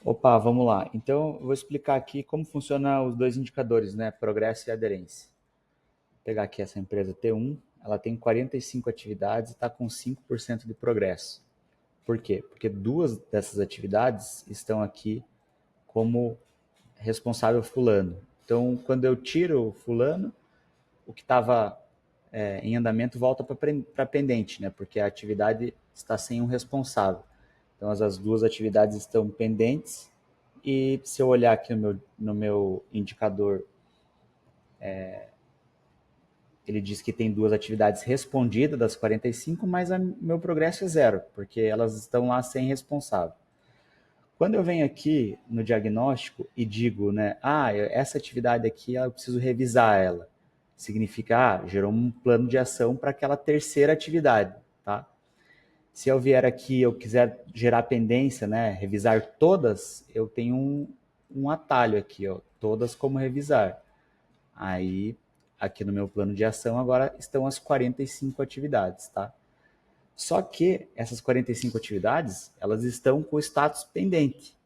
Opa, vamos lá. Então, eu vou explicar aqui como funcionam os dois indicadores, né? Progresso e aderência. Vou pegar aqui essa empresa T1, ela tem 45 atividades e está com 5% de progresso. Por quê? Porque duas dessas atividades estão aqui como responsável fulano. Então, quando eu tiro o fulano, o que estava em andamento volta para pendente, né? Porque a atividade está sem um responsável. Então, as duas atividades estão pendentes. E se eu olhar aqui no meu indicador, ele diz que tem duas atividades respondidas das 45, mas meu progresso é zero, porque elas estão lá sem responsável. Quando eu venho aqui no diagnóstico e digo, né, essa atividade aqui eu preciso revisar ela, significa, gerou um plano de ação para aquela terceira atividade, tá? Se eu vier aqui e eu quiser gerar pendência, né, revisar todas, eu tenho um atalho aqui, ó, todas como revisar. Aí, aqui no meu plano de ação, agora estão as 45 atividades, tá? Só que essas 45 atividades, elas estão com o status pendente.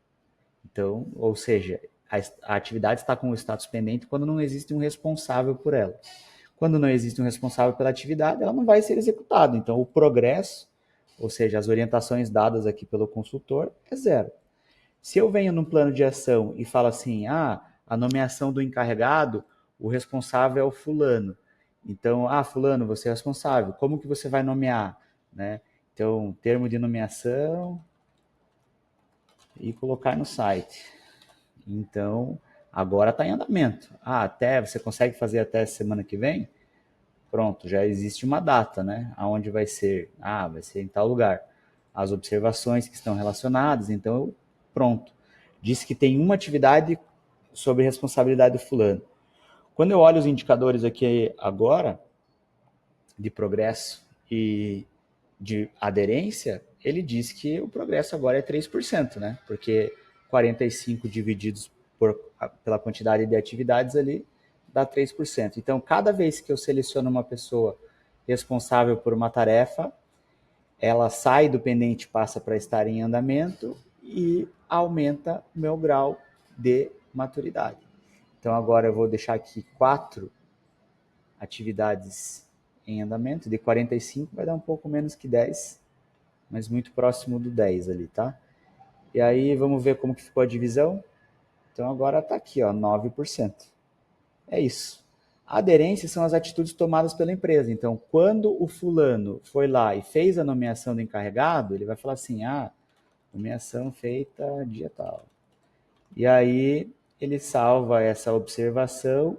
Então, ou seja, a atividade está com o status pendente quando não existe um responsável por ela. Quando não existe um responsável pela atividade, ela não vai ser executada. Então, o progresso, ou seja, as orientações dadas aqui pelo consultor, é zero. Se eu venho num plano de ação e falo assim, a nomeação do encarregado, o responsável é o fulano. Então, fulano, você é responsável. Como que você vai nomear? Né? Então, termo de nomeação e colocar no site. Então, agora está em andamento. Até você consegue fazer até semana que vem? Pronto, já existe uma data, né? Aonde vai ser? Vai ser em tal lugar. As observações que estão relacionadas, então, pronto. Diz que tem uma atividade sobre responsabilidade do fulano. Quando eu olho os indicadores aqui agora, de progresso e de aderência, ele diz que o progresso agora é 3%, né? Porque 45 divididos pela quantidade de atividades ali dá 3%. Então, cada vez que eu seleciono uma pessoa responsável por uma tarefa, ela sai do pendente, passa para estar em andamento e aumenta o meu grau de maturidade. Então, agora eu vou deixar aqui 4 atividades em andamento, de 45 vai dar um pouco menos que 10, mas muito próximo do 10 ali, tá? E aí vamos ver como que ficou a divisão. Então agora está aqui, ó, 9%. É isso. A aderência são as atitudes tomadas pela empresa. Então, quando o fulano foi lá e fez a nomeação do encarregado, ele vai falar assim, nomeação feita dia tal. E aí ele salva essa observação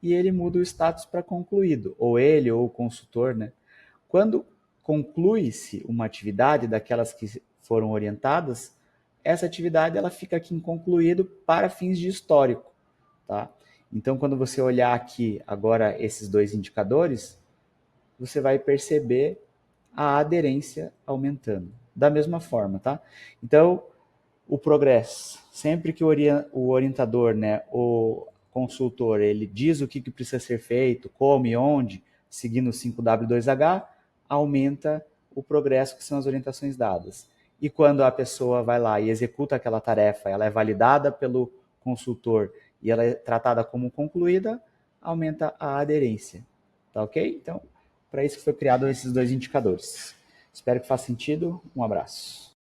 e ele muda o status para concluído, ou ele ou o consultor, né? Quando conclui-se uma atividade daquelas que foram orientadas, essa atividade ela fica aqui em concluído para fins de histórico, tá? Então, quando você olhar aqui agora esses dois indicadores, você vai perceber a aderência aumentando. Da mesma forma, tá? Então, o progresso, sempre que o orientador, né, o consultor, ele diz o que precisa ser feito, como e onde, seguindo o 5W2H, aumenta o progresso, que são as orientações dadas. E quando a pessoa vai lá e executa aquela tarefa, ela é validada pelo consultor e ela é tratada como concluída, aumenta a aderência. Tá ok? Então, para isso foi criado esses dois indicadores. Espero que faça sentido. Um abraço.